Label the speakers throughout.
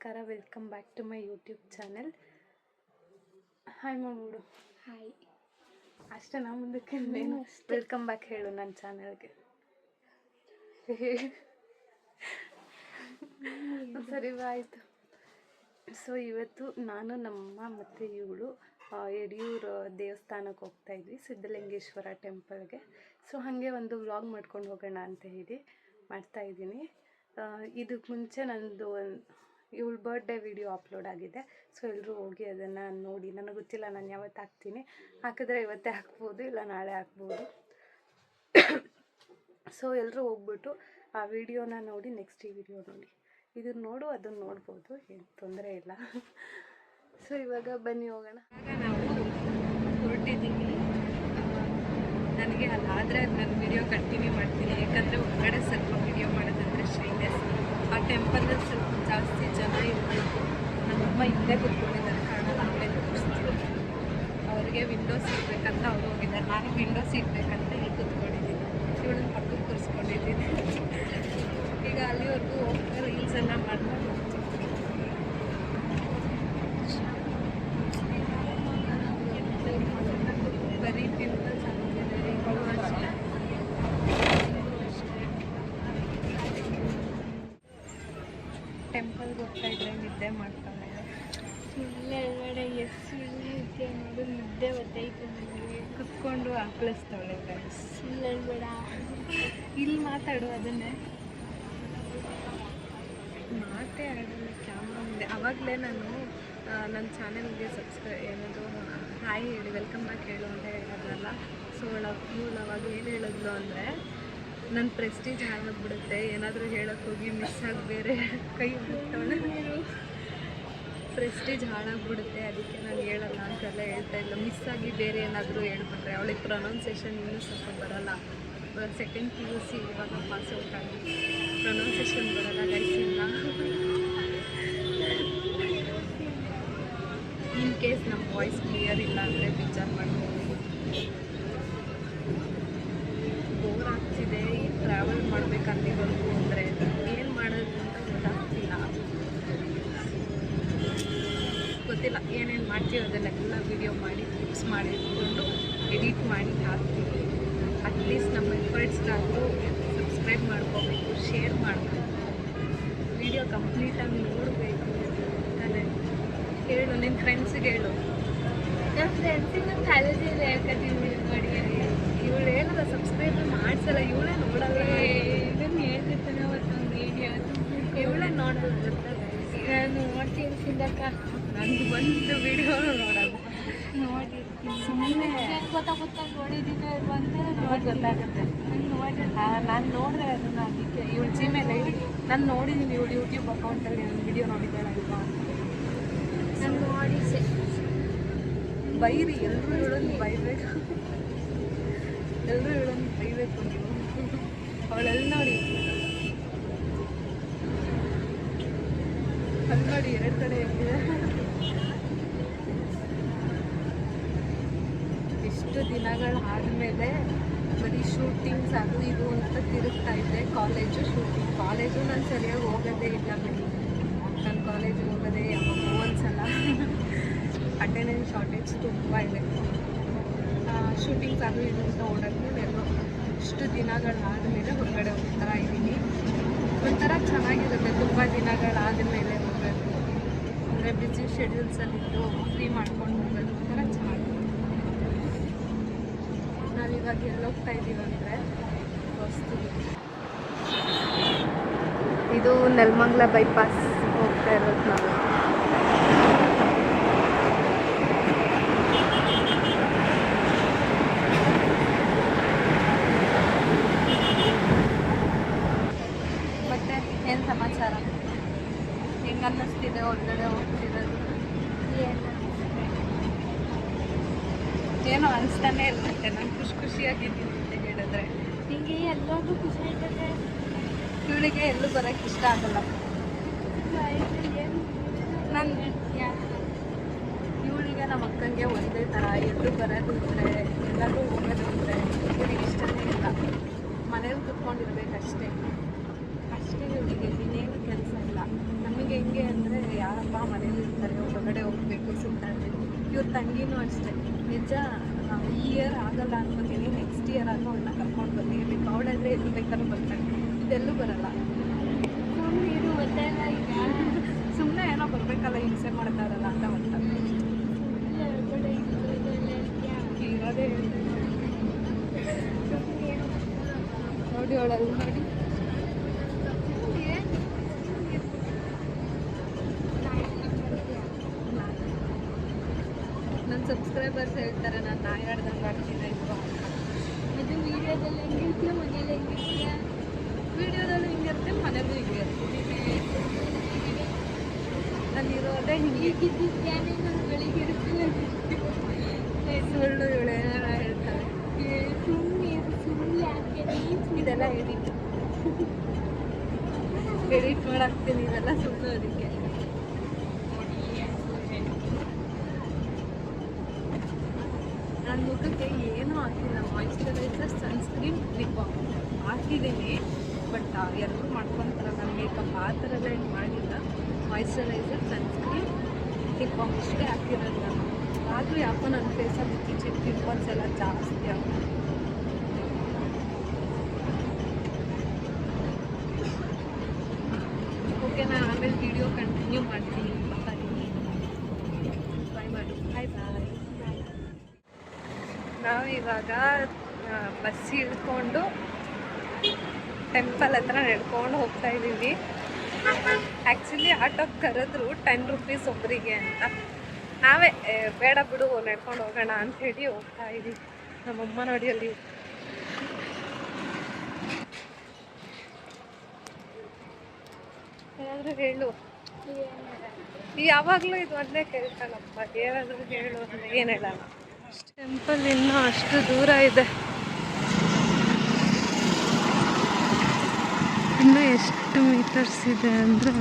Speaker 1: ನಮಸ್ಕಾರ, welcome back to my YouTube channel. Hi ಮಾಡ್ಬಿಡು.
Speaker 2: Hi.
Speaker 1: ಅಷ್ಟೇ ನಾ ಮುಂದಕ್ಕೆ ವೆಲ್ಕಮ್ ಬ್ಯಾಕ್ ಹೇಳು ನನ್ನ ಚಾನೆಲ್ಗೆ. ಸರಿ ಆಯಿತು. ಸೊ ಇವತ್ತು ನಾನು ನಮ್ಮ ಮತ್ತು ಇವಳು ಯಡಿಯೂರು ದೇವಸ್ಥಾನಕ್ಕೆ ಹೋಗ್ತಾಯಿದ್ವಿ, ಸಿದ್ಧಲಿಂಗೇಶ್ವರ ಟೆಂಪಲ್ಗೆ. ಸೊ ಹಾಗೆ ಒಂದು ವ್ಲಾಗ್ ಮಾಡ್ಕೊಂಡು ಹೋಗೋಣ ಅಂತ ಹೇಳಿ ಮಾಡ್ತಾಯಿದ್ದೀನಿ. ಇದಕ್ಕೆ ಮುಂಚೆ ನನ್ನದು ಇವಳ ಬರ್ಡೇ ವಿಡಿಯೋ ಅಪ್ಲೋಡ್ ಆಗಿದೆ. ಸೊ ಎಲ್ಲರೂ ಹೋಗಿ ಅದನ್ನು ನೋಡಿ. ನನಗೆ ಗೊತ್ತಿಲ್ಲ ನಾನು ಯಾವತ್ತು ಹಾಕ್ತೀನಿ, ಹಾಕಿದ್ರೆ ಇವತ್ತೇ ಹಾಕ್ಬೋದು, ಇಲ್ಲ ನಾಳೆ ಹಾಕ್ಬೋದು. ಸೊ ಎಲ್ಲರೂ ಹೋಗ್ಬಿಟ್ಟು ಆ ವಿಡಿಯೋನ ನೋಡಿ ನೆಕ್ಸ್ಟ್ ಈ ವಿಡಿಯೋ ನೋಡಿ, ಇದನ್ನು ನೋಡು ಅದನ್ನು ನೋಡ್ಬೋದು, ಏನು ತೊಂದರೆ ಇಲ್ಲ. ಸೊ ಇವಾಗ ಬನ್ನಿ ಹೋಗೋಣ.
Speaker 2: ನಾವು ಹೊರಟಿದ್ದೀವಿ. ನನಗೆ ಅಲ್ಲಾದರೆ ನಾನು ವಿಡಿಯೋ ಕಂಟಿನ್ಯೂ ಮಾಡ್ತೀನಿ, ಯಾಕಂದರೆ ಹೊರಗಡೆ ಸ್ವಲ್ಪ ವಿಡಿಯೋ ಮಾಡೋದಂದರೆ ಶೈನೆಸ್. ಆ ಟೆಂಪಲಲ್ಲಿ ಸ್ವಲ್ಪ ಜಾಸ್ತಿ ಜನ ಇರಬೇಕು. ನಮ್ಮಮ್ಮ ಇಲ್ಲೇ ಕೂತ್ಕೊಂಡಿದ್ದಾರೆ, ಕಾರಣ ಆಮೇಲೆ ತೋರಿಸ್ತೀವಿ. ಅವರಿಗೆ ವಿಂಡೋಸ್ ಇರಬೇಕಂತ ಅವ್ರು ಹೋಗಿದ್ದಾರೆ, ನಾನು ವಿಂಡೋಸ್ ಇರಬೇಕಂತ ಇಲ್ಲಿ ಕೂತ್ಕೊಂಡಿದ್ದೀನಿ. ಇವಳನ್ನ ಪಕ್ಕಕ್ಕೆ ಕೂರಿಸ್ಕೊಂಡಿದ್ದೀನಿ. ಈಗ ಅಲ್ಲಿವರೆಗೂ ರೀಲ್ಸ್ ಎಲ್ಲ ಮಾಡ್ಕೊಂಡು ಬರೀ ಪಿಂಪಲ್ಸ್ ಆಗ್ತಿದ್ದಾರೆ. ಇವಳು ಅಷ್ಟೇ. ಟೆಂಪಲ್ಗೆ ಹೋಗ್ತಾ ಇದ್ರೆ ನಿದ್ದೆ ಮಾಡ್ತಾಳೆ.
Speaker 3: ಸುಳ್ಳೆ ಒಳಗಡೆ ಎಷ್ಟು ಸುಳ್ಳು ಇದೆ ನೋಡು, ನಿದ್ದೆ ಬರ್ತೈತೆ ನನಗೆ.
Speaker 2: ಕುತ್ಕೊಂಡು ಆಕಳಿಸ್ತಾಳೆ.
Speaker 3: ಸುಳ್ಳು ಬೇಡ,
Speaker 2: ಇಲ್ಲಿ ಮಾತಾಡು, ಅದನ್ನೇ ಮಾತೇ ಆಡೋಲ್ಲ ಕ್ಯಾಮ್ರಾ ಮುಂದೆ. ಆವಾಗಲೇ ನಾನು ನನ್ನ ಚಾನೆಲ್ಗೆ ಏನದು ಹಾಯ್ ಹೇಳಿ ವೆಲ್ಕಮ್ ಬ್ಯಾಕ್ ಹೇಳು ಅಂತ ಹೇಳಿದ್ರಲ್ಲ. ಸೊ ಇವಳು ಅವಾಗ ಏನು ಹೇಳಿದ್ಲು ಅಂದರೆ, ನನ್ನ ಪ್ರೆಸ್ಟೀಜ್ ಹಾಳಾಗ್ಬಿಡುತ್ತೆ, ಏನಾದರೂ ಹೇಳೋಕ್ಕೆ ಹೋಗಿ ಮಿಸ್ ಆಗಿ ಬೇರೆ ಕೈ ಬಿಡ್ತಾಳೆ, ಪ್ರೆಸ್ಟೀಜ್ ಹಾಳಾಗ್ಬಿಡುತ್ತೆ, ಅದಕ್ಕೆ ನಾನು ಹೇಳಲ್ಲ ಅಂತೆಲ್ಲ ಹೇಳ್ತಾ ಇಲ್ಲ. ಮಿಸ್ ಆಗಿ ಬೇರೆ ಏನಾದರೂ ಹೇಳ್ಬಿಟ್ರೆ ಅವಳಿಗೆ ಪ್ರೊನೌನ್ಸೇಷನ್ ಇನ್ನೂ ಸ್ವಲ್ಪ ಬರೋಲ್ಲ. ಸೆಕೆಂಡ್ PUC ಇವಾಗ ಪಾಸ್ ಔಟ್ ಆಗಿ ಪ್ರೊನೌನ್ಸೇಷನ್ ಬರೋಲ್ಲ ಗೈಸಿಲ್ಲ. ಇನ್ ಕೇಸ್ ನಮ್ಮ ವಾಯ್ಸ್ ಕ್ಲಿಯರ್ ಇಲ್ಲ ಅಂದರೆ ವಿಚಾರ ಮಾಡ್ಬೋದು. ಬೋರ್ ಆಗ್ತಿದೆ ಈ ಟ್ರಾವೆಲ್ ಮಾಡಬೇಕಂದಿವರೆಗೂ. ಅಂದರೆ ಏನು ಮಾಡೋದು ಅಂತ ಗೊತ್ತಾಗ್ತಿಲ್ಲ. ಗೊತ್ತಿಲ್ಲ ಏನೇನು ಮಾಡ್ತೀವಿ ಅದನ್ನೆಲ್ಲ ವೀಡಿಯೋ ಮಾಡಿ ಕ್ಲಿಪ್ಸ್ ಮಾಡಿ ಇಟ್ಕೊಂಡು ಎಡಿಟ್ ಮಾಡಿ ಹಾಕ್ತೀವಿ. ಅಟ್ಲೀಸ್ಟ್ ನಮ್ಮ ಎಫರ್ಟ್ಸ್ಗಾದರೂ ಸಬ್ಸ್ಕ್ರೈಬ್ ಮಾಡ್ಕೋಬೇಕು, ಶೇರ್ ಮಾಡಬೇಕು, ವಿಡಿಯೋ ಕಂಪ್ಲೀಟಾಗಿ ನೋಡಬೇಕು ತಾನೇ. ಹೇಳು ನಿನ್ನ ಫ್ರೆಂಡ್ಸಿಗೆ ಹೇಳು.
Speaker 3: ನನ್ನ ಫ್ರೆಂಡ್ಸಿಗೆ ನಾನು ಕಾಲೇಜ್ ಇಲ್ಲ ಹೇಳ್ಕೊತೀನಿ ನೋಡಿ.
Speaker 2: ಇವಳು ಏನಾರ ಸಬ್ಸ್ಕ್ರೈಬ್ ಮಾಡಿಸಲ್ಲ, ಇವಳೇ ನೋಡಲ್ಲ.
Speaker 3: ಇದನ್ನು ಹೇಳ್ತಿರ್ತಾನೆ ಅವತ್ತೊಂದು ವೀಡಿಯೋ,
Speaker 2: ಇವಳೇ ನೋಡೋದು ಗೊತ್ತಲ್ಲ.
Speaker 3: ನಾನು ನೋಡ್ತೀನಿ ಸಿಂಧಕ್ಕ,
Speaker 2: ನನಗೆ ಒಂದು ವಿಡಿಯೋ ನೋಡೋದು
Speaker 3: ನೋಡಿರ್ತೀನಿ.
Speaker 2: ಸುಮ್ಮನೆ
Speaker 3: ಗೊತ್ತಾಗುತ್ತೆ ನೋಡಿದ್ದೀನಿ ಬಂದರೆ
Speaker 2: ನೋಡಿ ಗೊತ್ತಾಗುತ್ತೆ. ನಾನು ನೋಡಿದ್ರೆ ಅದನ್ನು ಅದಕ್ಕೆ ಇವಳು ಜಿಮೇಲ್ ಐಡಿ ನಾನು ನೋಡಿದ್ದೀನಿ. ಇವಳು ಯೂಟ್ಯೂಬ್ ಅಕೌಂಟಲ್ಲಿ ನನ್ನ ವಿಡಿಯೋ ನೋಡಿದ್ದಾಳೆ ಅಲ್ವಾ.
Speaker 3: ನಾನು ನೋಡಿ
Speaker 2: ಬೈರಿ, ಎಲ್ಲರೂ ಇವಳನ್ನು ಬೈಬೇಕು, ಎಲ್ಲರೂ ಇವಳನ್ನು ಬೈಬೇಕು ನೀವು. ಅವಳೆಲ್ಲಿ ನೋಡಿ, ಅಲ್ಲಿ ನೋಡಿ ಎರಡು ಕಡೆ ಹೆಂಗಿದೆ. ಎಷ್ಟು ದಿನಗಳಾದಮೇಲೆ ಬರೀ ಶೂಟಿಂಗ್ಸ್ ಅದು ಇದು ಅಂತ ತಿರುಗ್ತಾ ಇದ್ದೆ. ಕಾಲೇಜು ಶೂಟಿಂಗ್, ಕಾಲೇಜು ನಾನು ಸರಿಯಾಗಿ ಹೋಗೋದೇ ಇಲ್ಲ ಬಿಡಿ. ನಾನು ಕಾಲೇಜಿಗೆ ಹೋಗೋದೇ ಯಾವಾಗೋ ಒಂದ್ಸಲ. ಅಟೆಂಡೆನ್ಸ್ ಶಾರ್ಟೇಜ್ ತುಂಬ ಇದೆ. ಶೂಟಿಂಗ್ಸ್ ಅದು ಇದು ಅಂತ ಓಡಾಡ್ಕೊಂಡು ಎಲ್ಲೋ ಇಷ್ಟು ದಿನಗಳಾದಮೇಲೆ ಹೊರಗಡೆ ಹೋಗ್ತಾ ಇದ್ದೀನಿ. ಒಂಥರ ಚೆನ್ನಾಗಿರುತ್ತೆ ತುಂಬ ದಿನಗಳಾದಮೇಲೆ ಹೋಗೋದು. ಅಂದರೆ ಬ್ಯುಸಿ ಶೆಡ್ಯೂಲ್ಸಲ್ಲಿದ್ದು ಫ್ರೀ ಮಾಡ್ಕೊಂಡು ಹೋಗೋದು ಒಂಥರ ಚೆನ್ನಾಗಿರುತ್ತೆ. ನಾವಿವಾಗ ಎಲ್ಲೋಗ್ತಾ ಇದ್ದೀವಿ ಅಂದರೆ ಇದು ನೆಲಮಂಗಲ ಬೈಪಾಸ್ ಹೋಗ್ತಾ ಇರೋದು ನಾವು. ಮತ್ತೆ ಏನು ಸಮಾಚಾರ? ಹೆಂಗೆ ಅನ್ನಿಸ್ತಿದೆ ಹೊರಗಡೆ ಹೋಗ್ತಿರೋದು? ಏನೋ ಅನಿಸ್ತಾನೆ ಇರುತ್ತೆ. ನಾನು ಖುಷಿಯಾಗಿದ್ದೀನಿ ಅಂತ ಹೇಳಿದ್ರೆ
Speaker 3: ನಿಮಗೆ ಎಲ್ಲರಿಗೂ ಖುಷಿ ಆಯ್ತದೆ.
Speaker 2: ಇವಳಿಗೆ ಎಲ್ಲೂ ಬರೋಕ್ಕೆ ಇಷ್ಟ ಆಗಲ್ಲ. ನಾನು ಇವಳಿಗೆ ನಮ್ಮ ಅಕ್ಕಂಗೆ ಒಂದೇ ಥರ, ಎಲ್ಲೂ ಬರೋದು ಅಂದರೆ ಎಲ್ಲರೂ ಹೋಗೋದು ಅಂದರೆ ಇವಳಿಗೆ ಇಷ್ಟನೇ ಇಲ್ಲ. ಮನೇಲಿ ಕುತ್ಕೊಂಡಿರ್ಬೇಕಷ್ಟೇ. ಅಷ್ಟೇ ಇವರಿಗೆ ಇನ್ನೇನು ಕೆಲಸ ಇಲ್ಲ. ನಮಗೆ ಹೆಂಗೆ ಅಂದರೆ ಯಾರಪ್ಪ ಮನೇಲಿ ಇರ್ತಾರೆ, ಹೊರಗಡೆ ಹೋಗ್ಬೇಕು ಸುತ್ತಾಡಬೇಕು. ಇವ್ರ ತಂಗಿನೂ ಅಷ್ಟೇ. ನಿಜ ಈ ಇಯರ್ ಆಗಲ್ಲ ಅನ್ಕೋತೀನಿ, ನೆಕ್ಸ್ಟ್ ಇಯರ್ ಆದರೂ ಅವಳನ್ನ ಕರ್ಕೊಂಡು ಬರಲೇಬೇಕು. ಅವಳಾದರೆ ಎಲ್ಲಿ ಬೇಕಾದ್ರೂ ಬರ್ತಾಳೆ, ಇದೆಲ್ಲೂ ಬರಲ್ಲ.
Speaker 3: ನೀರು ಗೊತ್ತಾಗ ಈಗ
Speaker 2: ಸುಮ್ಮನೆ ಏನೋ ಬರಬೇಕಲ್ಲ, ಹಿಂಸೆ ಮಾಡ್ತಾರಲ್ಲ ಅಂತ ಬರ್ತಾರೆ.
Speaker 3: ಹೊರಗಡೆ
Speaker 2: ಇರೋದೇ ನೋಡಿ ಅವಳಲ್ಲಿ ನೋಡಿ. ನನ್ನ ಸಬ್ಸ್ಕ್ರೈಬರ್ಸ್ ಹೇಳ್ತಾರೆ ನಾನು ನಾಯಿ ಆಡ್ದಂಗೆ ಆಡ್ತೀನಿ ಇಲ್ವಾ ಅಂತ.
Speaker 3: ಅದು ವೀಡಿಯೋದಲ್ಲಿ ಹೆಂಗಿರ್ತೀಯ, ಮನೇಲಿ ಹೆಂಗಿರ್ತೀಯ?
Speaker 2: ವೀಡಿಯೋದಲ್ಲೂ ಹಿಂಗೆ ಇರ್ತೀನಿ, ಮನೇಲೂ ಹಿಂಗೆ ಇರ್ತೀನಿ. ಅಲ್ಲಿರೋದೇ ಹಿಂಗೆ.
Speaker 3: ಈಗಿದ್ದಿದ್ದೇನೆ ನಾನು ಬೆಳಿಗ್ಗೆ ಇರ್ತೀನಿ.
Speaker 2: ಸುಳ್ಳು ಇವಳು ಏನಾರ ಹೇಳ್ತಾರೆ.
Speaker 3: ಸುಮ್ಮನೆ ಯಾಕೆ
Speaker 2: ಇದೆಲ್ಲ ಎಡಿಟ್ ಮಾಡಾಕ್ತೀನಿ, ಇದೆಲ್ಲ ಸುಳ್ಳು. ಅದಕ್ಕೆ ನನ್ನ ಮುಖಕ್ಕೆ ಏನೂ ಹಾಕಿಲ್ಲ. ಮಾಯಿಶ್ಚರೈಸರ್, ಸನ್ಸ್ಕ್ರೀನ್, ಲಿಪ್ ಬಾಮ್ ಹಾಕಿದ್ದೀನಿ. ಬಟ್ ಎಲ್ಲರೂ ಮಾಡ್ಕೊತಾರೆ ನನ್ನ ಮೇಕಪ್, ಆ ಥರ ಎಲ್ಲ ಏನು ಮಾಡಿಲ್ಲ. ಮಾಯಿಶ್ಚರೈಸರ್, ಸನ್ಸ್ಕ್ರೀನ್, ಲಿಪ್ ಬಾಮ್ ಇಷ್ಟೇ ಹಾಕಿರೋದು ನಾನು. ಆದರೂ ಯಾಕೋ ನನ್ನ ಫೇಸಲ್ಲಿ ಇತ್ತೀಚೆಗೆ ಪಿಂಪಲ್ಸ್ ಎಲ್ಲ ಜಾಸ್ತಿ ಆಗುತ್ತೆ. ಓಕೆ, ನಾನು ಆಮೇಲೆ ವಿಡಿಯೋ ಕಂಟಿನ್ಯೂ ಮಾಡ್ತೀನಿ. ಬಾಯ್ ಮಾಡು. ಬಾಯ್ ಬಾಯ್. ನಾವು ಇವಾಗ ಬಸ್ ಇಳ್ಕೊಂಡು ಟೆಂಪಲ್ ಹತ್ರ ನಡ್ಕೊಂಡು ಹೋಗ್ತಾ ಇದ್ದೀವಿ. ಆ್ಯಕ್ಚುಲಿ ಆಟೋಗೆ ಕರೆದ್ರು 10 ರೂಪೀಸ್ ಒಬ್ಬರಿಗೆ ಅಂತ. ನಾವೇ ಬೇಡ ಬಿಡು ನಡ್ಕೊಂಡು ಹೋಗೋಣ ಅಂಥೇಳಿ ಹೋಗ್ತಾ ಇದ್ದೀವಿ. ನಮ್ಮಮ್ಮ ನೋಡಿ ಅಲ್ಲಿ ಏನಾದರೂ ಹೇಳು. ಯಾವಾಗಲೂ ಇದು ಒಂದೇ ಕೇಳ್ತಾನಪ್ಪ, ಏನಾದರೂ ಹೇಳು ಅಂದರೆ ಏನು ಹೇಳಲ್ಲ. ಟೆಂಪಲ್ ಇನ್ನೂ ಅಷ್ಟು ದೂರ ಇದೆ. ಇನ್ನೂ ಎಷ್ಟು ಮೀಟರ್ಸ್ ಇದೆ ಅಂದರೆ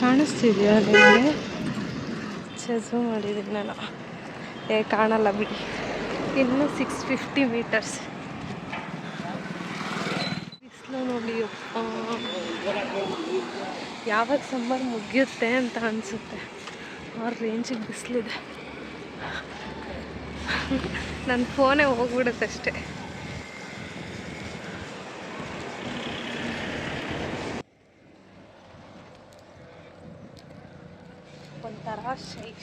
Speaker 2: ಕಾಣಿಸ್ತಿದೆಯಾ ನಿಮಗೆ? ಚೇಸು ಮಾಡಿದ್ದೀನಿ ನಾನು. ಕಾಣಲ್ಲ ಬಿಡಿ. ಇನ್ನೂ 650 ಮೀಟರ್ಸ್. ಬಿಸಿಲು ನೋಡಿ ಯಪ್ಪ, ಯಾವಾಗ ಸಮ್ಮರ್ ಮುಗಿಯುತ್ತೆ ಅಂತ ಅನಿಸುತ್ತೆ. ಆ ರೇಂಜಿಗೆ ಬಿಸಿಲಿದೆ. ನನ್ನ ಫೋನೇ ಹೋಗ್ಬಿಡುತ್ತೆ ಅಷ್ಟೇ. ಒಂಥರ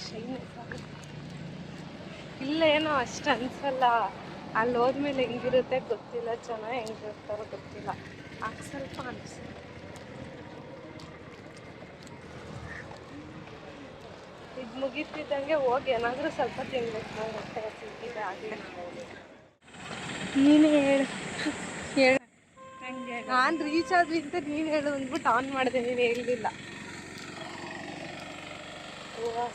Speaker 2: ಶೈನೆಸ್ ಆಗುತ್ತೆ. ಇಲ್ಲೇನೋ ಅಷ್ಟು ಅನಿಸಲ್ಲ. ಅಲ್ಲಿ ಹೋದ್ಮೇಲೆ ಹೆಂಗಿರುತ್ತೆ ಗೊತ್ತಿಲ್ಲ, ಜನ ಹೆಂಗಿರ್ತಾರೋ ಗೊತ್ತಿಲ್ಲ. ಆಗ ಸ್ವಲ್ಪ ಅನಿಸುತ್ತೆ. ಇದು ಮುಗಿತಿದ್ದಂಗೆ ಹೋಗಿ ಏನಾದರೂ ಸ್ವಲ್ಪ ತಿನ್ಬೇಕು, ಹೊಟ್ಟೆ ಹಸಿವಿದೆ ಆಗಲೇ. ನೀನೇ ಹೇಳು. ನಾನು ರೀಚ್ ಆದ್ವಿ ಅಂತ ನೀನು ಹೇಳು ಅಂದ್ಬಿಟ್ಟು ಆನ್ ಮಾಡಿದೆ, ನೀನು ಹೇಳಲಿಲ್ಲ.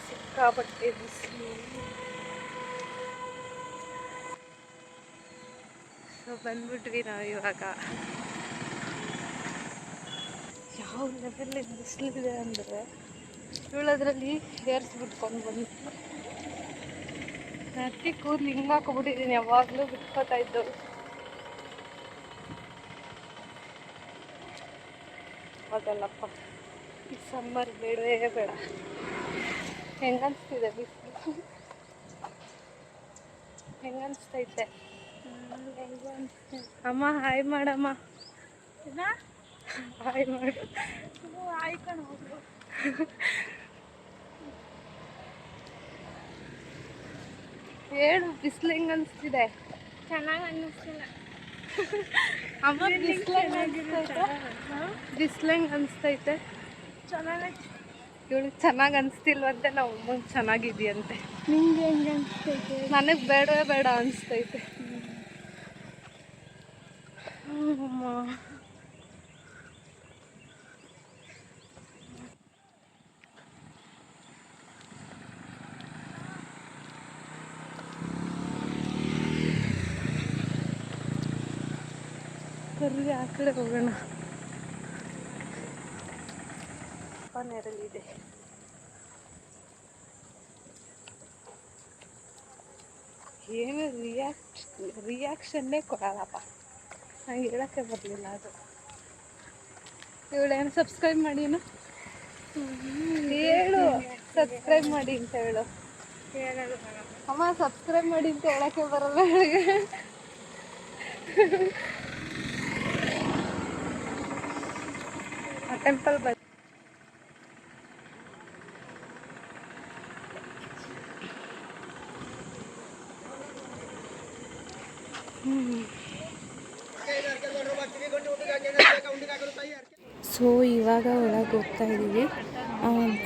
Speaker 2: ಸಿಕ್ಕಾಪಟ್ಟೆ ಬಿಸಿಲು. ಸೊ ಬಂದ್ಬಿಟ್ವಿ ನಾವು ಇವಾಗ. ಯಾವ ಲೆವೆಲ್ ಬಿಸಿಲಿದೆ ಅಂದರೆ ಇವಳದ್ರಲ್ಲಿ ಹೇರ್ಸ್ ಬಿಟ್ಕೊಂಡು ಬಂದಿತ್ತು. ನೆತ್ತಿ ಕೂದಲು ಹಿಂಗೆ ಹಾಕೊಬಿಟ್ಟಿದ್ದೀನಿ, ಯಾವಾಗಲೂ ಬಿಟ್ಕೋತಾ ಇದ್ದವು. ಅದಲ್ಲಪ್ಪ, ಈ ಸಮ್ಮರ್ ಬೇಡವೇ ಬೇಡ. ಹೆಂಗನ್ಸ್ತಿದೆ ಬಿಸಿಲು? ಹೆಂಗನ್ಸ್ತೈತೆ? ಅಮ್ಮ ಹಾಯ್ ಮಾಡಮ್ಮ. ಹಾಯ್ ಮಾಡು.
Speaker 3: ಆಯ್ಕೊಂಡು ಹೋಗ್ರು.
Speaker 2: ಹೇಳು, ಬಿಸಿಲು ಹೆಂಗೆ ಅನಿಸ್ತಿದೆ?
Speaker 3: ಚೆನ್ನಾಗಿ ಅನ್ನಿಸ್ತಿಲ್ಲ.
Speaker 2: ಅಮ್ಮ ಬಿಸಿಲು ಹೆಂಗೆ ಅನಿಸ್ತೈತೆ? ಬಿಸಿಲು ಹೆಂಗೆ ಅನಿಸ್ತೈತೆ?
Speaker 3: ಚೆನ್ನಾಗಿ.
Speaker 2: ಇವಳಿಗೆ ಚೆನ್ನಾಗಿ ಅನಿಸ್ತಿಲ್ವಂತೆ, ನಾವು ಅಮ್ಮಂಗೆ ಚೆನ್ನಾಗಿದೆಯಂತೆ.
Speaker 3: ನಿಂಗೆ ಹೆಂಗೆ ಅನಿಸ್ತೈತೆ?
Speaker 2: ನನಗೆ ಬೇಡವೇ ಬೇಡ ಅನಿಸ್ತೈತೆ. ಅಮ್ಮ ಬರ್ರಿ ಆ ಕಡೆ ಹೋಗೋಣ. ನೆರಳಿದೆ. ಏನು ರಿಯಾಕ್ಷನ್ನೇ ಕೊಡಲ್ಲಪ್ಪ.
Speaker 1: ನಂಗೆ ಹೇಳೋಕ್ಕೆ ಬರಲಿಲ್ಲ ಅದು. ಇವಳೇನು ಸಬ್ಸ್ಕ್ರೈಬ್ ಮಾಡಿನು ಹೇಳು, ಸಬ್ಸ್ಕ್ರೈಬ್ ಮಾಡಿ ಅಂತ ಹೇಳು. ಅಮ್ಮ ಸಬ್ಸ್ಕ್ರೈಬ್ ಮಾಡಿ ಅಂತ ಹೇಳೋಕ್ಕೆ ಬರಲ್ಲ ಅವಳಿಗೆ. ಆ ಟೆಂಪಲ್ ಬಂದು ಸೊ ಇವಾಗ ಒಳಗೆ ಹೋಗ್ತಾ ಇದ್ದೀವಿ.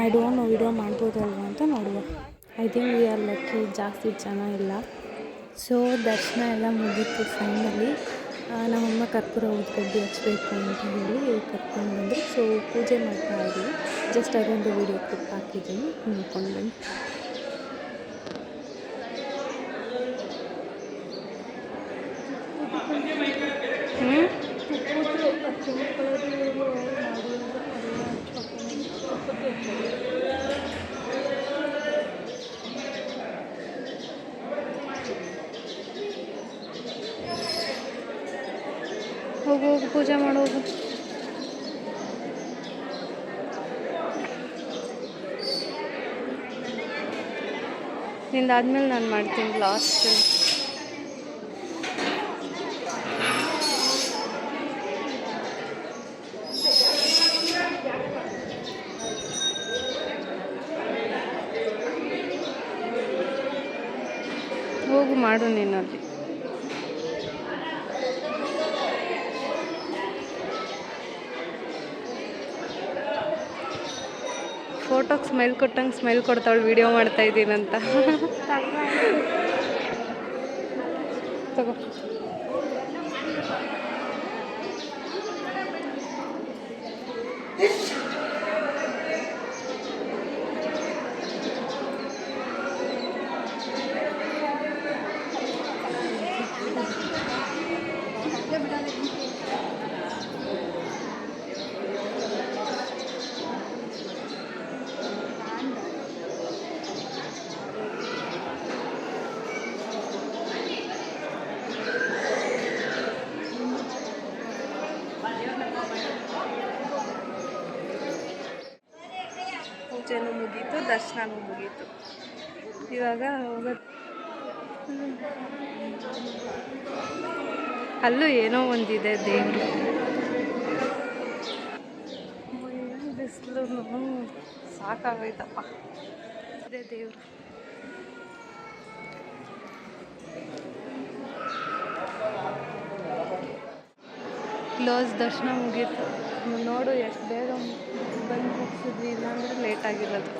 Speaker 1: ಐ ಡೋಂಟ್ ನೋ ವಿಡಿಯೋ ಮಾಡ್ಬೋದಲ್ವ ಅಂತ ನೋಡುವ. I think we are lucky, ಜಾಸ್ತಿ ಜನ ಇಲ್ಲ. ಸೊ ದರ್ಶನ ಎಲ್ಲ ಮುಗೀತು ಫೈನಲಿ. ನಮ್ಮಮ್ಮ ಕರ್ಪೂರ ಊದ್ಕಡ್ಡಿ ಹಚ್ಚಬೇಕು ಅಂತ ಹೇಳಿ ಕರ್ಕೊಂಡು ಬಂದರು. ಸೊ ಪೂಜೆ ಮಾಡ್ತಾ ಇದ್ದೀವಿ. ಜಸ್ಟ್ ಅದೊಂದು ವಿಡಿಯೋ ಕ್ಲಿಪ್ ಹಾಕಿದ್ದೀನಿ, ನೋಡ್ಕೊಂಡು ಬನ್ನಿ. ಹೋಗಿ ಪೂಜೆ ಮಾಡೋದು. ನಿಂದಾದ್ಮೇಲೆ ನಾನು ಮಾಡ್ತೀನಿ ಲಾಸ್ಟಲ್ಲಿ. ಹೋಗು ಮಾಡು ನೀನಲ್ಲಿ. ಫೋಟೋಗೆ ಸ್ಮೈಲ್ ಕೊಟ್ಟಂಗೆ ಸ್ಮೈಲ್ ಕೊಡ್ತಾವಳು ವಿಡಿಯೋ ಮಾಡ್ತಾ ಇದ್ದೀನಂತ. ತಗೋ. ಪೂಜೆನೂ ಮುಗೀತು, ದರ್ಶನನೂ ಮುಗೀತು. ಇವಾಗ ಹೋಗೋದು. ಅಲ್ಲೂ ಏನೋ ಒಂದಿದೆ ದೇವರು. ಬಿಸಿಲು ಸಾಕಾಗೋಯ್ತಪ್ಪ. ಅದೇ ದೇವರು. ಕ್ಲೋಸ್ ದರ್ಶನ ಮುಗೀತು. ನೋಡು ಎಷ್ಟು ಬೇಗ ಬಂದು ಮುಗಿಸಿದ್ವಿ, ಇಲ್ಲಾಂದರೆ ಲೇಟ್ ಆಗಿರೋದು.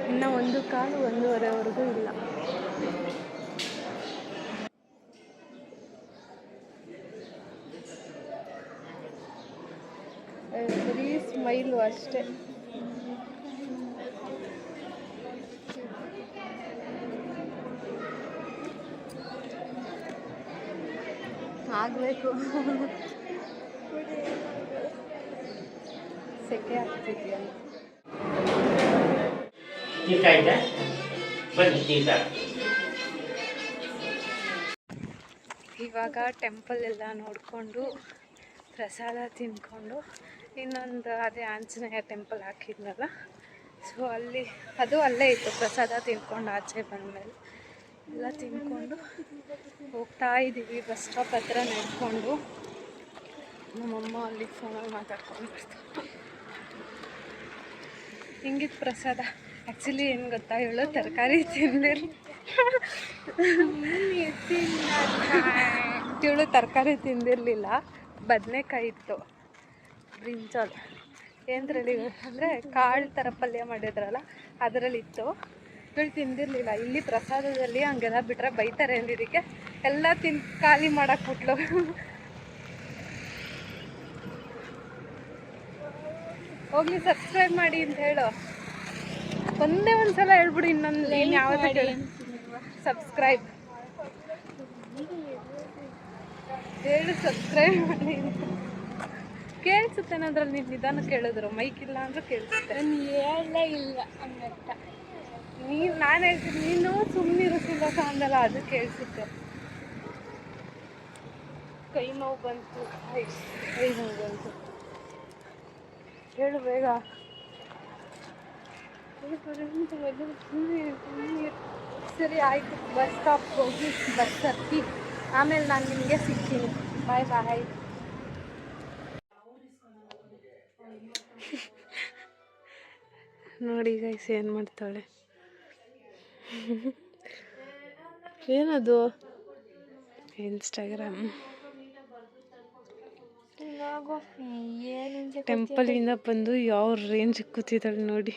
Speaker 1: ಇನ್ನು 1:15-1:30ವರೆಗೂ ಇಲ್ಲ. ಬರೀ ಸ್ಮೈಲು ಅಷ್ಟೇ. ಆಗಬೇಕು. ಸೆಕೆ ಆಗ್ತಿದೆಯಾ? ಇವಾಗ ಟೆಂಪಲ್ ಎಲ್ಲ ನೋಡಿಕೊಂಡು ಪ್ರಸಾದ ತಿಂದ್ಕೊಂಡು ಇನ್ನೊಂದು ಅದೇ ಆಂಜನೇಯ ಟೆಂಪಲ್ ಹಾಕಿದ್ನಲ್ಲ, ಸೊ ಅದು ಅಲ್ಲೇ ಇತ್ತು. ಪ್ರಸಾದ ತಿಂದ್ಕೊಂಡು ಆಚೆ ಬಂದಮೇಲೆ ಎಲ್ಲ ತಿಂದ್ಕೊಂಡು ಹೋಗ್ತಾ ಇದ್ದೀವಿ. ಬಸ್ ಸ್ಟಾಪ್ ಹತ್ರ ನಡ್ಕೊಂಡು. ನಮ್ಮಮ್ಮ ಅಲ್ಲಿ ಫೋನಲ್ಲಿ ಮಾತಾಡ್ಕೊಂಡು ಬರ್ತಾರೆ. ಹಿಂಗಿತ್ತು ಪ್ರಸಾದ. ಆ್ಯಕ್ಚುಲಿ ಏನು ಗೊತ್ತಾ, ಇವಳು ತರಕಾರಿ ತಿಂದಿರಲಿಲ್ಲ. ಬದನೆಕಾಯಿ ಇತ್ತು, ಬ್ರಿಂಜಾಲ್ ಏನರಲ್ಲಿ ಅಂದರೆ ಕಾಳು ಥರ ಪಲ್ಯ ಮಾಡಿದ್ರಲ್ಲ ಅದರಲ್ಲಿತ್ತು. ಇವಳು ತಿಂದಿರಲಿಲ್ಲ. ಇಲ್ಲಿ ಪ್ರಸಾದದಲ್ಲಿ ಹಂಗೆಲ್ಲ ಬಿಟ್ಟರೆ ಬೈತಾರೆ ಅಂದಿದ್ದಕ್ಕೆ ಎಲ್ಲ ಖಾಲಿ ಮಾಡಾಕ್ಬಿಟ್ಲು. ಹೋಗ್ಲಿ ಸಬ್ಸ್ಕ್ರೈಬ್ ಮಾಡಿ ಅಂತ ಹೇಳು. ಒಂದೇ ಒಂದು ಸಲ ಹೇಳ್ಬಿಡು. ಇನ್ನೊಂದು ಯಾವುದು ಹೇಳಿ. ಸಬ್ಸ್ಕ್ರೈಬ್ ಹೇಳು, ಸಬ್ಸ್ಕ್ರೈಬ್ ಮಾಡಿ ಅಂತ ಕೇಳಿಸುತ್ತೆ. ಅದ್ರಲ್ಲಿ ನೀನು ನಿಧಾನ ಕೇಳಿದ್ರು, ಮೈಕ್ ಇಲ್ಲ ಅಂದ್ರೆ ಕೇಳಿಸುತ್ತೆ.
Speaker 3: ಹೇಳೇ ಇಲ್ಲ ಹಂಗಂತ
Speaker 1: ನಾನು ಹೇಳ್ತೀನಿ, ನೀನು ಸುಮ್ಮನಿರು ಸುಲಭ ಅಂದಲ್ಲ, ಅದು ಕೇಳಿಸುತ್ತೆ. ಕೈ ನೋವು ಬಂತು, ಕೈ ನೋವು ಬಂತು. ಹೇಳು ಬೇಗ. ಸರಿ ಆಯಿತು, ಬಸ್ ಸ್ಟಾಪ್ಗೆ ಹೋಗಿ ಬಸ್ ಹತ್ತಿ ಆಮೇಲೆ ನಾನು ನಿಮಗೆ ಸಿಗ್ತೀನಿ. ಬಾಯ್ ಬಾಯ್. ನೋಡಿ ಗೈಸ್ ಏನು ಮಾಡ್ತಾಳೆ. ಏನದು? ಇನ್ಸ್ಟಾಗ್ರಾಮ್. ಟೆಂಪಲಿಂದ ಬಂದು ಯಾವ ರೇಂಜ್ ಕೂತಿದ್ದಾಳೆ ನೋಡಿ.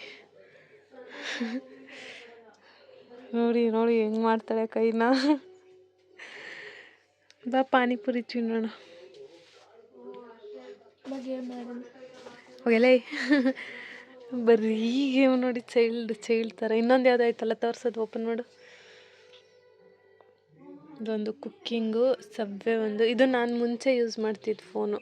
Speaker 1: ನೋಡಿ ನೋಡಿ ಹೆಂಗೆ ಮಾಡ್ತಾಳೆ ಕೈನ. ಬಾ ಪಾನಿಪುರಿ ತಿನ್ನೋಣ. ಹೋಗಲೇ. ಬರೀ ಗೇಮ್ ನೋಡಿ, ಚೈಲ್ಡ್ ಥರ. ಇನ್ನೊಂದು ಯಾವುದೋ ಆಯ್ತಲ್ಲ, ತೋರ್ಸೋದು, ಓಪನ್ ಮಾಡು. ಇದೊಂದು ಕುಕ್ಕಿಂಗು, ಸಬ್ವೆ ಒಂದು. ಇದು ನಾನು ಮುಂಚೆ ಯೂಸ್ ಮಾಡ್ತಿದ್ದ ಫೋನು.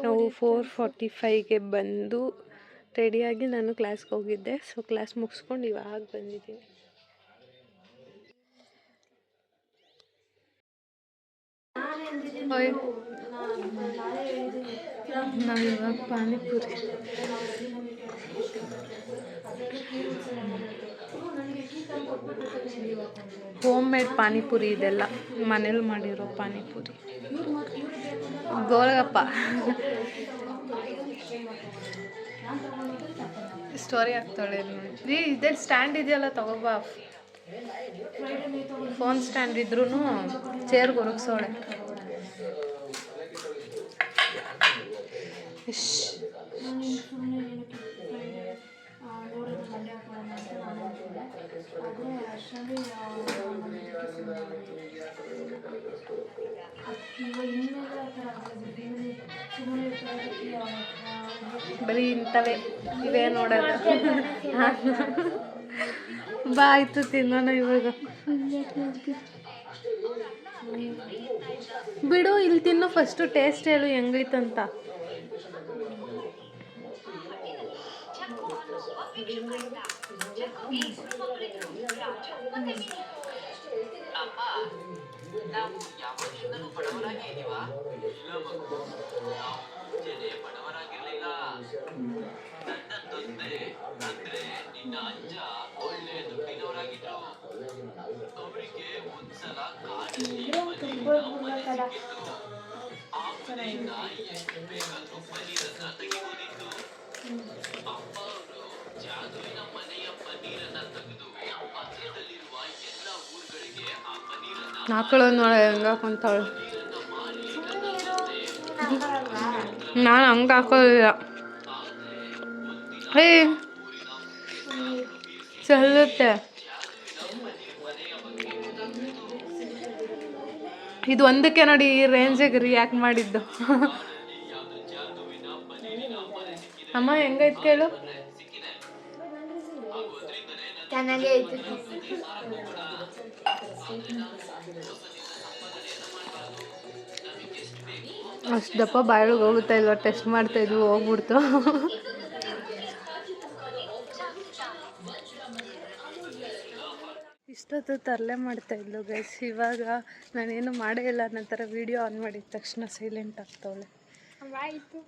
Speaker 1: ನಾವು 4:45ಗೆ ಬಂದು ರೆಡಿಯಾಗಿ ನಾನು ಕ್ಲಾಸ್ಗೆ ಹೋಗಿದ್ದೆ. ಸೊ ಕ್ಲಾಸ್ ಮುಗಿಸ್ಕೊಂಡು ಇವಾಗ ಬಂದಿದ್ದೀನಿ. ನಾವಿವಾಗ ಪಾನಿಪುರಿ, ಹೋಮ್ ಮೇಡ್ ಪಾನಿಪುರಿ, ಇದೆಲ್ಲ ಮನೇಲಿ ಮಾಡಿರೋ ಪಾನಿಪುರಿ. ಗೋಳಗಪ್ಪ ಸ್ಟೋರಿ ಆಗ್ತಾಳೆ ನೋಡಿ. ಇದೇ ಸ್ಟ್ಯಾಂಡ್ ಇದೆಯಲ್ಲ, ತಗೋಬಾ. ಫೋನ್ ಸ್ಟ್ಯಾಂಡ್ ಇದ್ರೂ ಚೇರ್ಗೆ ಒರಗಿಸೋಳೆ. ಬರೀ ಇಂಥವೇ ಇವೇ ನೋಡೋದು. ಬಾ ಆಯ್ತು, ತಿನ್ನೋಣ ಇವಾಗ. ಬಿಡು, ಇಲ್ಲಿ ತಿನ್ನೋ ಫಸ್ಟು ಟೇಸ್ಟ್ ಹೇಳು ಹೆಂಗೈತಂತ.
Speaker 4: ನಾವು ಯಾವಾಗಿಂದಲೂ ಬಡವರಾಗಿ ಇದೀವಾ? ಇಲ್ಲ ಮಗು, ನಾವು ಮುಂಚೆನೆ ಬಡವರಾಗಿರ್ಲಿಲ್ಲ. ನನ್ನ ತಂದೆ ಅಂದ್ರೆ ನಿನ್ನ ಅಜ್ಜ ಒಳ್ಳೆ ದುಡ್ಡಿನವರಾಗಿದ್ರು. ಅವರಿಗೆ ಒಂದ್ಸಲ ಕಾಡಲ್ಲಿ ಮನೆ ಸಿಕ್ಕಿತ್ತು. ಆ ಮನೆಯಿಂದ ಎಷ್ಟು ಬೇಕಾದ್ರೂ ಪನೀರನ್ನ ತೆಗಿಬೋದಿತ್ತು. ಅಪ್ಪ ಅವರು ಜಾದುವಿನ ಮನೆಯ ಪನೀರನ್ನ ತೆಗೆದು ಹತ್ತಿರದಲ್ಲಿರುವ ಎಲ್ಲ ಊರುಗಳಿಗೆ ಆ ಪನೀರನ್ನ
Speaker 1: ನಾಲ್ಕಳೊಂದು ನೋಡ ಹೆಂಗ ಕುಂತಾಳು. ನಾನು ಹಂಗೆ ಹಾಕೋದಿಲ್ಲ. ಚೆಲ್ಲುತ್ತೆ. ಇದು ಒಂದಕ್ಕೆ ನೋಡಿ ಈ ರೇಂಜಿಗೆ ರಿಯಾಕ್ಟ್ ಮಾಡಿದ್ದು. ಅಮ್ಮ ಹೆಂಗೈತೆ ಕೇಳು.
Speaker 3: ಚೆನ್ನಾಗೇ ಐತೆ.
Speaker 1: ಅಷ್ಟು ದಪ್ಪ ಬಾಯಿಗೆ ಹೋಗುತ್ತಾ ಇಲ್ವ ಟೆಸ್ಟ್ ಮಾಡ್ತಾ ಇದ್ವಿ, ಹೋಗ್ಬಿಡ್ತು. ಇಷ್ಟೊತ್ತು ತರಲೆ ಮಾಡ್ತಾಯಿದ್ಲು ಗೈಸ್. ಇವಾಗ ನಾನೇನು ಮಾಡೇ ಇಲ್ಲ ಅನ್ನೋ ಥರ ವೀಡಿಯೋ ಆನ್ ಮಾಡಿದ ತಕ್ಷಣ ಸೈಲೆಂಟ್ ಆಗ್ತಾವಳೆ.
Speaker 3: ಆಯಿತು.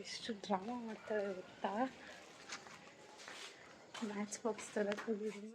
Speaker 1: ಎಷ್ಟು ಡ್ರಾಮಾ ಮಾಡ್ತಾಳೆ ಗೊತ್ತಾ. ಮ್ಯಾಚ್ ಬಾಕ್ಸ್ ತರಕ್ಕೆ ಹೋಗಿದ್ದೀನಿ.